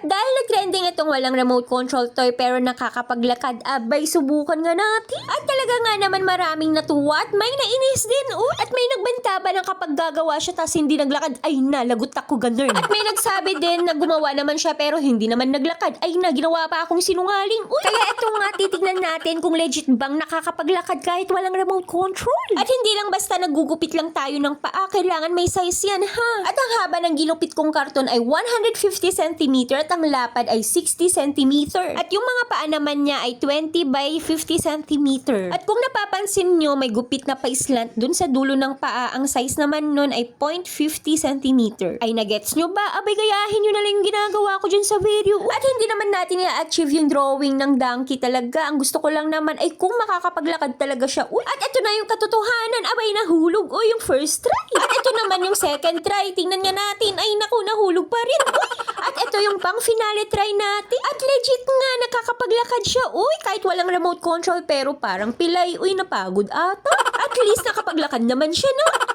At dahil nag-trending itong walang remote control toy pero nakakapaglakad, abay subukan nga natin. At talaga nga naman maraming natuwa at may nainis din. At may nagbanta ba ng kapag gagawa siya tas hindi naglakad, ay na, lagot ako ganun. At may nagsabi din na gumawa naman siya pero hindi naman naglakad, ay na, ginawa pa akong sinungaling. Kaya ito nga, titignan natin kung legit bang nakakapaglakad kahit walang remote control. At hindi lang basta nagugupit lang tayo ng paa, kailangan may size yan ha. At ang haba ng ginupit kong karton ay 150 cm at ang lapad ay 60 cm. At yung mga paa naman niya ay 20 by 50 cm. At kung napapansin nyo, may gupit na pa-slant dun sa dulo ng paa. Ang size naman nun ay 0.50 cm. Ay nagets nyo ba? Abay gayahin nyo na lang yung ginagawa ko dyan sa video. At hindi naman natin i-achieve yung drawing ng donkey talaga. Ang gusto ko lang naman ay kung makakapaglakad talaga siya. At ito na yung katotohanan. Abay nahulog o yung first try. At ito naman yung second try. Tingnan nga natin. Ay naku, nahulog pa rin. At ito yung pang finale try natin. At legit nga, nakakapaglakad siya. Kahit walang remote control pero parang pilay. Napagod ata. At least nakapaglakad naman siya, no?